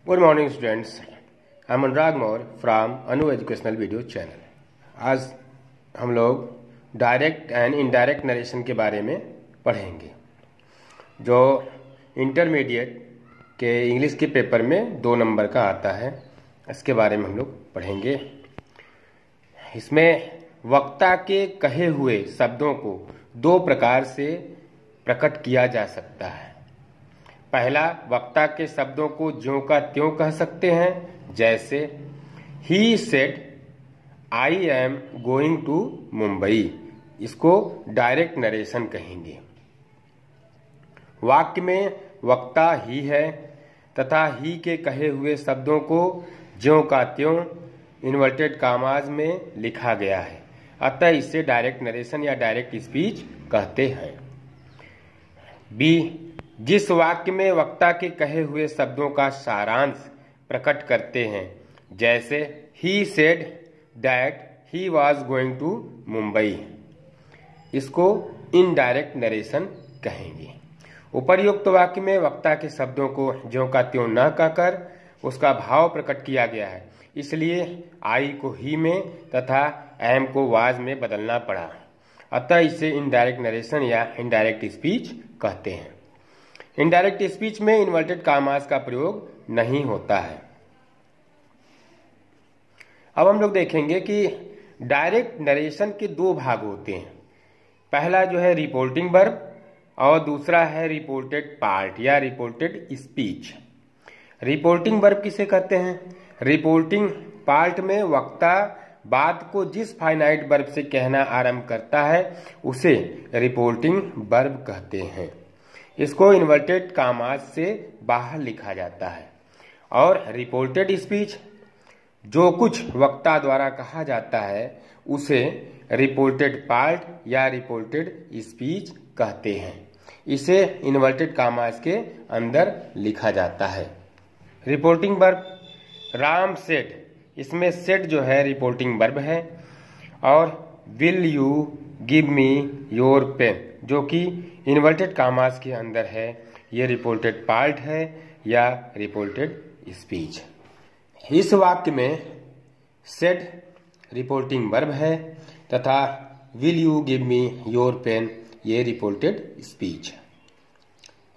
Good morning students, I am Anurag Maurya from Anu educational video channel. आज हम लोग direct and indirect narration के बारे में पढ़ेंगे, जो इंटरमीडिएट के इंग्लिश के पेपर में 2 नंबर का आता है। इसके बारे में हम लोग पढ़ेंगे। इसमें वक्ता के कहे हुए शब्दों को 2 प्रकार से प्रकट किया जा सकता है। पहला, वक्ता के शब्दों को ज्यों का त्यों कह सकते हैं, जैसे he said I am going to Mumbai. इसको डायरेक्ट नरेशन कहेंगे। वाक्य में वक्ता ही है तथा ही के कहे हुए शब्दों को ज्यों का त्यों इन्वर्टेड कामाज में लिखा गया है, अतः इसे डायरेक्ट नरेशन या डायरेक्ट स्पीच कहते हैं। बी, जिस वाक्य में वक्ता के कहे हुए शब्दों का सारांश प्रकट करते हैं, जैसे he said that he was going to Mumbai, इसको इनडायरेक्ट नरेशन कहेंगे। उपर्युक्त वाक्य में वक्ता के शब्दों को ज्यों का त्यों न कहकर उसका भाव प्रकट किया गया है, इसलिए आई को ही में तथा एम को वाज में बदलना पड़ा, अतः इसे इनडायरेक्ट नरेशन या इनडायरेक्ट स्पीच कहते हैं। इनडायरेक्ट स्पीच में इन्वर्टेड कामास का प्रयोग नहीं होता है। अब हम लोग देखेंगे कि डायरेक्ट नरेशन के 2 भाग होते हैं। पहला जो है रिपोर्टिंग वर्ब और दूसरा है रिपोर्टेड पार्ट या रिपोर्टेड स्पीच। रिपोर्टिंग वर्ब किसे कहते हैं? रिपोर्टिंग पार्ट में वक्ता बात को जिस फाइनाइट वर्ब से कहना आरंभ करता है उसे रिपोर्टिंग वर्ब कहते हैं। इसको इन्वर्टेड कामाज से बाहर लिखा जाता है। और रिपोर्टेड स्पीच, जो कुछ वक्ता द्वारा कहा जाता है उसे रिपोर्टेड पार्ट या रिपोर्टेड स्पीच कहते हैं। इसे इन्वर्टेड कामाज के अंदर लिखा जाता है। रिपोर्टिंग वर्ब, राम सेड, इसमें सेड जो है रिपोर्टिंग वर्ब है। और will you give me your pen, जो कि इन्वर्टेड कामास के अंदर है, ये रिपोर्टेड पार्ट है या रिपोर्टेड स्पीच। इस वाक्य में सेड रिपोर्टिंग वर्ब है तथा will you give me your pen ये रिपोर्टेड स्पीच।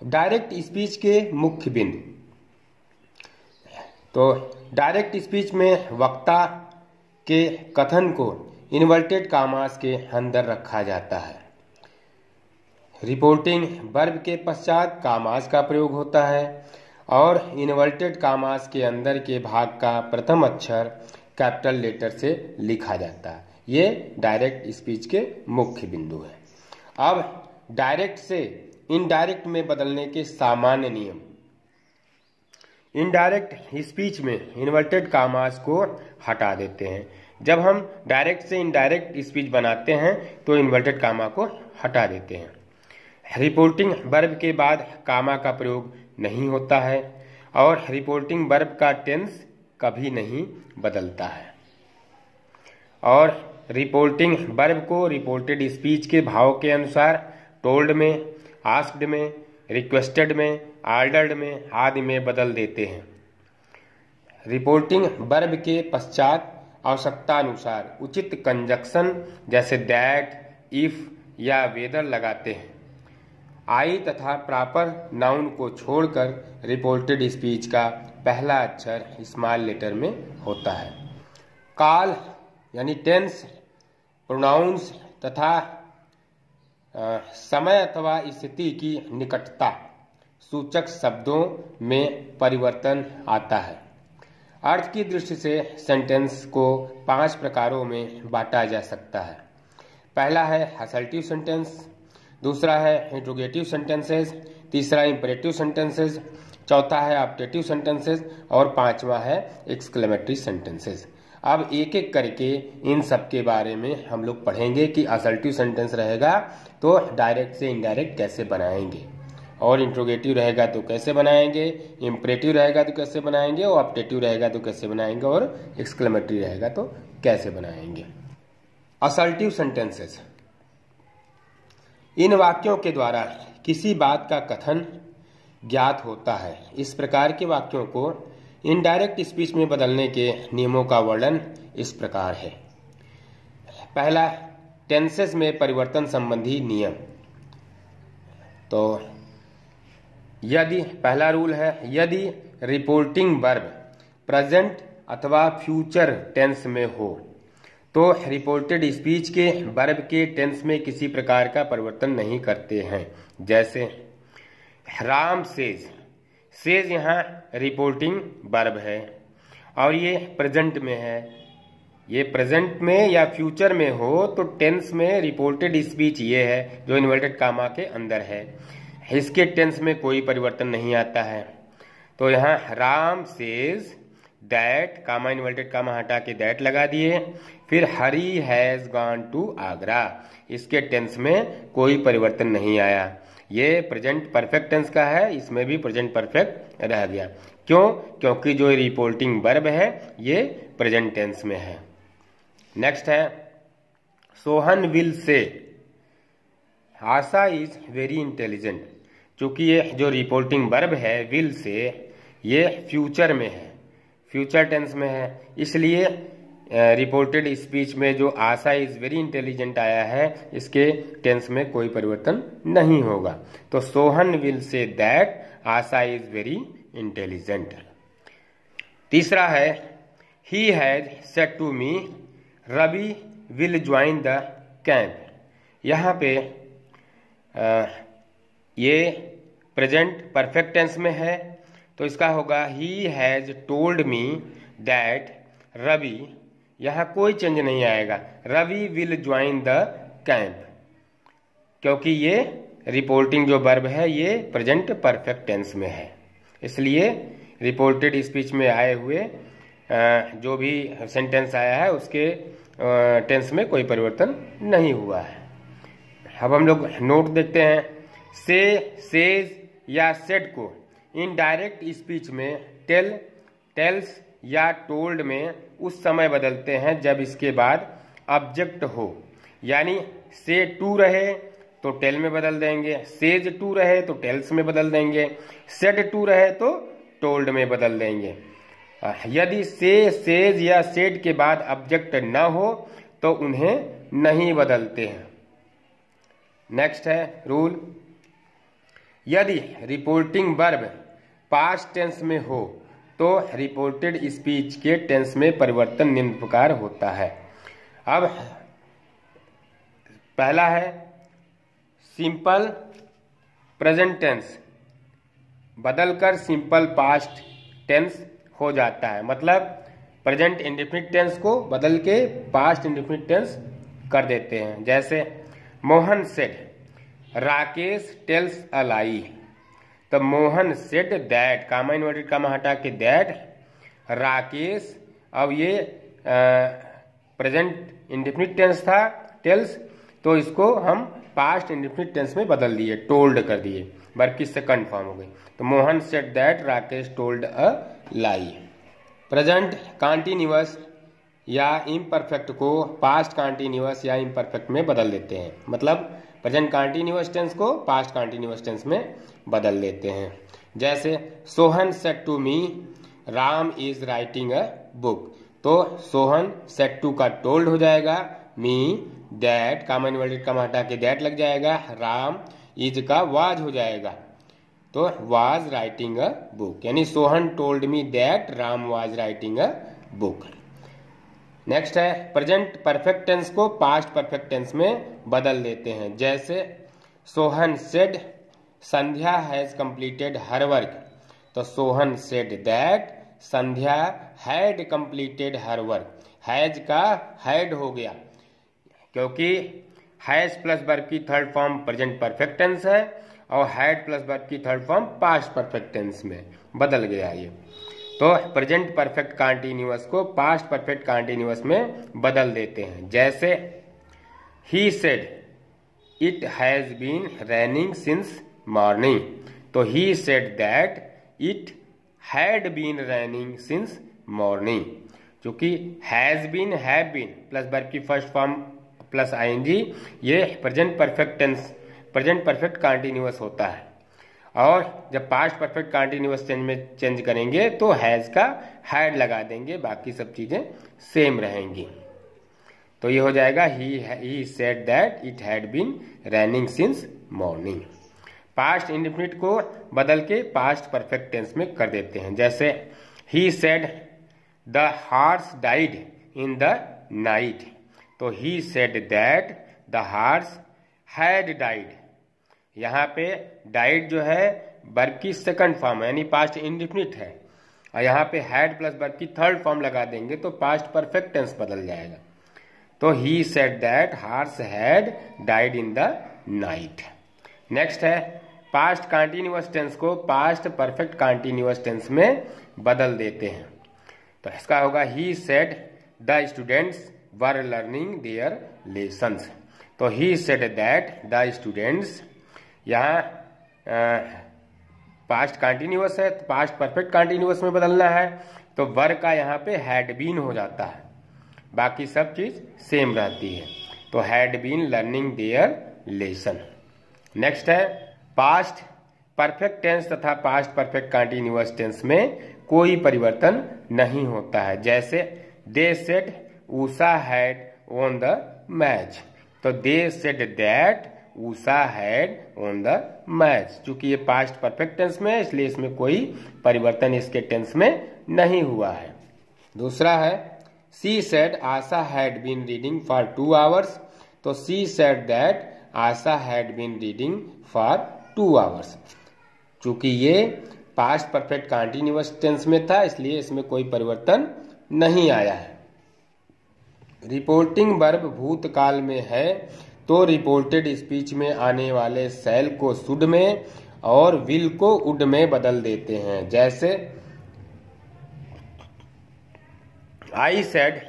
डायरेक्ट स्पीच के मुख्य बिंदु, तो डायरेक्ट स्पीच में वक्ता के कथन को इन्वर्टेड कामास के अंदर रखा जाता है। रिपोर्टिंग वर्ब के पश्चात कामास का प्रयोग होता है और इन्वर्टेड कामास के अंदर के भाग का प्रथम अक्षर कैपिटल लेटर से लिखा जाता है। ये डायरेक्ट स्पीच के मुख्य बिंदु हैं। अब डायरेक्ट से इनडायरेक्ट में बदलने के सामान्य नियम। इनडायरेक्ट स्पीच में इन्वर्टेड कामास को हटा देते हैं। जब हम डायरेक्ट से इनडायरेक्ट स्पीच बनाते हैं तो इन्वर्टेड कामा को हटा देते हैं। रिपोर्टिंग वर्ब के बाद कामा का प्रयोग नहीं होता है और रिपोर्टिंग वर्ब का टेंस कभी नहीं बदलता है। और रिपोर्टिंग वर्ब को रिपोर्टेड स्पीच के भाव के अनुसार टोल्ड में, आस्क्ड में, रिक्वेस्टेड में, ऑर्डर्ड में आदि में बदल देते हैं। रिपोर्टिंग वर्ब के पश्चात आवश्यकता अनुसार उचित कंजक्शन जैसे दैट, इफ या वेदर लगाते हैं। आई तथा प्रॉपर नाउन को छोड़कर रिपोर्टेड स्पीच का पहला अक्षर स्मॉल लेटर में होता है। काल यानी टेंस, प्रोनाउंस तथा समय अथवा स्थिति की निकटता सूचक शब्दों में परिवर्तन आता है। अर्थ की दृष्टि से सेंटेंस को 5 प्रकारों में बांटा जा सकता है। पहला है असर्टिव सेंटेंस, दूसरा है इंट्रोगेटिव सेंटेंसेस, तीसरा इंपरेटिव सेंटेंसेस, चौथा है ऑप्टेटिव सेंटेंसेस और पांचवा है एक्सक्लेमेटरी सेंटेंसेस। अब एक एक करके इन सब के बारे में हम लोग पढ़ेंगे कि असर्टिव सेंटेंस रहेगा तो डायरेक्ट से इनडायरेक्ट कैसे बनाएंगे, और इंट्रोगेटिव रहेगा तो कैसे बनाएंगे, इंपरेटिव रहेगा तो कैसे बनाएंगे, और ऑप्टेटिव रहेगा तो कैसे बनाएंगे, और एक्सक्लेमेटरी रहेगा तो कैसे बनाएंगे। असर्टिव सेंटेंसेस, इन वाक्यों के द्वारा किसी बात का कथन ज्ञात होता है। इस प्रकार के वाक्यों को इनडायरेक्ट स्पीच में बदलने के नियमों का वर्णन इस प्रकार है। पहला, टेंसेस में परिवर्तन संबंधी नियम। तो यदि पहला रूल है, यदि रिपोर्टिंग वर्ब प्रेजेंट अथवा फ्यूचर टेंस में हो तो रिपोर्टेड स्पीच के वर्ब के टेंस में किसी प्रकार का परिवर्तन नहीं करते हैं। जैसे राम सेज, सेज यहाँ रिपोर्टिंग वर्ब है और ये प्रेजेंट में है। ये प्रेजेंट में या फ्यूचर में हो तो टेंस में रिपोर्टेड स्पीच ये है जो इन्वर्टेड कामा के अंदर है, इसके टेंस में कोई परिवर्तन नहीं आता है। तो यहाँ Ram says that, comma inverted comma हटा के दैट लगा दिए, फिर Hari has gone to Agra, इसके टेंस में कोई परिवर्तन नहीं आया। ये प्रेजेंट परफेक्ट टेंस का है, इसमें भी प्रेजेंट परफेक्ट रह गया। क्यों? क्योंकि जो रिपोर्टिंग वर्ब है ये प्रेजेंट टेंस में है। नेक्स्ट है सोहन विल से, आशा इज वेरी इंटेलिजेंट। चूंकि ये जो रिपोर्टिंग वर्ब है विल से ये फ्यूचर में है, फ्यूचर टेंस में है, इसलिए रिपोर्टेड स्पीच में जो आशा इज वेरी इंटेलिजेंट आया है इसके टेंस में कोई परिवर्तन नहीं होगा। तो Sohan will say that Asha is very intelligent. तीसरा है he has said to me Ravi will join the camp. यहाँ पे ये प्रेजेंट परफेक्ट टेंस में है तो इसका होगा he has told me that Ravi, यहाँ कोई चेंज नहीं आएगा, Ravi will join the camp, क्योंकि ये रिपोर्टिंग जो वर्ब है ये प्रेजेंट परफेक्ट टेंस में है, इसलिए रिपोर्टेड स्पीच में आए हुए जो भी सेंटेंस आया है उसके टेंस में कोई परिवर्तन नहीं हुआ है। अब हम लोग नोट देखते हैं। से, सेज या सेड को इनडायरेक्ट स्पीच में टेल, टेल्स या टोल्ड में उस समय बदलते हैं जब इसके बाद ऑब्जेक्ट हो, यानी से टू रहे तो टेल में बदल देंगे, सेज टू रहे तो टेल्स में बदल देंगे, सेड टू रहे तो टोल्ड में बदल देंगे। यदि से, सेज या सेड के बाद ऑब्जेक्ट न हो तो उन्हें नहीं बदलते हैं। नेक्स्ट है रूल, यदि रिपोर्टिंग वर्ब पास्ट टेंस में हो तो रिपोर्टेड स्पीच के टेंस में परिवर्तन निम्न प्रकार होता है। अब पहला है सिंपल प्रेजेंट टेंस बदलकर सिंपल पास्ट टेंस हो जाता है, मतलब प्रेजेंट इंडेफिनिट टेंस को बदल के पास्ट इंडेफिनिट टेंस कर देते हैं। जैसे Mohan said Rakesh tells a lie, तो Mohan said that, comma inverted comma हटा के दैट, राकेश, अब ये प्रेजेंट इंडेफिनिट टेंस था टेल्स, तो इसको हम पास्ट इंडेफिनिट टेंस में बदल दिए, टोल्ड कर दिए, वर्ब की सेकंड फॉर्म हो गई। तो Mohan said that Rakesh told a lie. Present continuous या इम्परफेक्ट को पास्ट कॉन्टिन्यूअस या इम्परफेक्ट में बदल देते हैं, मतलब प्रेजेंट कॉन्टिन्यूअस टेंस को पास्ट कॉन्टिन्यूअस टेंस में बदल देते हैं। जैसे Sohan said to me Ram is writing a book, तो सोहन सेड टू का टोल्ड हो जाएगा, me that, comma inverted comma हटा के दैट लग जाएगा, राम इज का वाज हो जाएगा, तो वाज राइटिंग अ बुक, यानी Sohan told me that Ram was writing a book. Next है प्रेजेंट परफेक्ट टेंस को पास्ट परफेक्ट टेंस में बदल देते हैं। जैसे Sohan said Sandhya has completed her work, तो Sohan said that Sandhya had completed her work, has का हैड हो गया, क्योंकि हैज प्लस वर्ब की third form present perfect tense है और हैड प्लस वर्ब की third form past perfect tense में बदल गया ये। तो प्रेजेंट परफेक्ट कॉन्टिन्यूअस को पास्ट परफेक्ट कॉन्टिन्यूअस में बदल देते हैं। जैसे he said it has been raining since morning, तो he said that it had been raining since morning, क्योंकि has been, have been plus verb की फर्स्ट फॉर्म प्लस आईएनजी, ये present perfect tense, present perfect continuous होता है। और जब past perfect continuous tense में change करेंगे तो हैज का हैड लगा देंगे, बाकी सब चीजें सेम रहेंगी। तो ये हो जाएगा he said that it had been raining since morning. Past indefinite को बदल के पास्ट परफेक्ट टेंस में कर देते हैं। जैसे he said the horse died in the night, तो he said that the horse had died. यहाँ पे डाइड जो है वर्ब की सेकंड फॉर्म है, यानी पास्ट इंडेफिनिट है, और यहाँ पे हैड प्लस वर्ब की थर्ड फॉर्म लगा देंगे तो पास्ट परफेक्ट टेंस बदल जाएगा। तो he said that horse had died in the night. Next है पास्ट कंटीन्यूअस टेंस को पास्ट परफेक्ट कंटीन्यूअस टेंस में बदल देते हैं। तो इसका होगा he said the students were learning their lessons. तो he said that the students, यहाँ पास्ट कंटीन्यूअस है तो पास्ट परफेक्ट कंटीन्यूअस में बदलना है, तो वर का यहाँ पे हैड बीन हो जाता है, बाकी सब चीज सेम रहती है। तो had been learning their lesson. Next है पास्ट परफेक्ट टेंस तथा पास्ट परफेक्ट कंटीन्यूअस टेंस में कोई परिवर्तन नहीं होता है। जैसे they said Usha had won the match, तो they said that Usha had won the match. चूंकि ये पास्ट परफेक्ट टेंस में है इसलिए इसमें कोई परिवर्तन इसके टेंस में नहीं हुआ है। दूसरा है she said Asha had been reading for 2 hours, तो she said that Asha had been reading for 2 hours। चूंकि ये पास्ट परफेक्ट कंटीन्यूअस टेंस में था इसलिए इसमें कोई परिवर्तन नहीं आया है। रिपोर्टिंग वर्ब भूतकाल में है तो रिपोर्टेड स्पीच में आने वाले शैल को शुड में और विल को वुड में बदल देते हैं। जैसे I said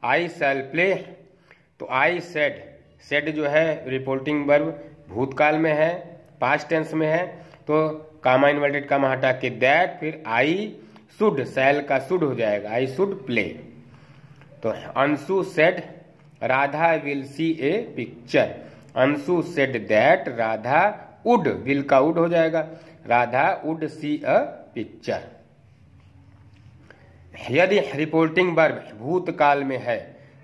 I shell play, तो आई सेड, सेड जो है रिपोर्टिंग वर्ब भूतकाल में है, पास्ट टेंस में है, तो कामा इन्वर्टेड कामा हटा के दैट, फिर आई शुड, शैल का शुड हो जाएगा, आई शुड प्ले। तो Anshu said Radha will see a picture, Anshu said that Radha would, will का वुड हो जाएगा, Radha would see a picture. यदि रिपोर्टिंग वर्ब भूतकाल में है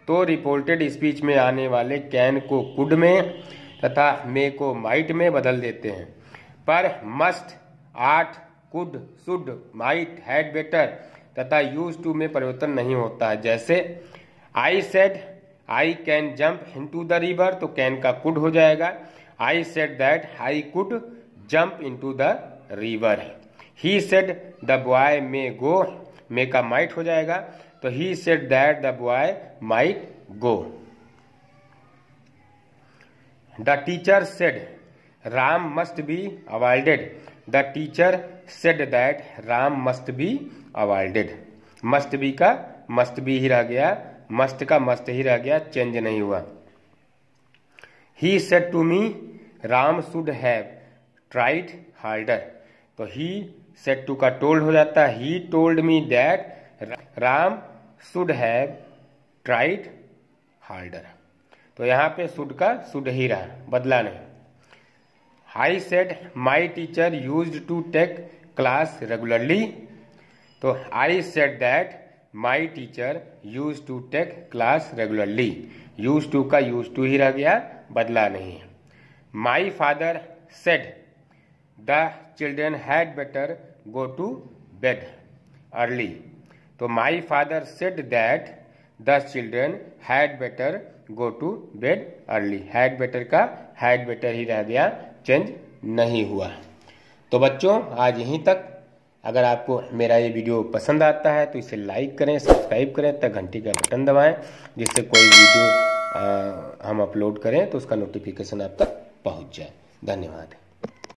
तो रिपोर्टेड स्पीच में आने वाले कैन को कुड में तथा मे को माइट में बदल देते हैं। पर must, ought, could, should, might, had better तथा यूज टू में परिवर्तन नहीं होता है। जैसे I said I can jump into the river, तो कैन का कुड हो जाएगा, I said that I could jump into the river. He said the boy may go, may का माइट हो जाएगा, तो he said that the boy might go. The teacher said Ram must be avoided, the teacher said that Ram must be avoided. Must be का must be ही रह गया, must का must ही रह गया, चेंज नहीं हुआ। He said to me Ram should have tried harder, तो he said to का टोल्ड हो जाता है, he told me that Ram should have tried harder. तो यहाँ पे शुड का शुड ही रहा, बदला नहीं। I said my teacher used to take class regularly, तो I said that my teacher use to take class regularly, use to का use to ही रह गया, बदला नहीं है। My father said the children had better go to bed early, तो my father said that the children had better go to bed early, had better का had better ही रह गया, चेंज नहीं हुआ। तो बच्चों आज यहीं तक। अगर आपको मेरा ये वीडियो पसंद आता है तो इसे लाइक करें, सब्सक्राइब करें तथा घंटी का बटन दबाएं, जिससे कोई वीडियो हम अपलोड करें तो उसका नोटिफिकेशन आप तक पहुंच जाए। धन्यवाद।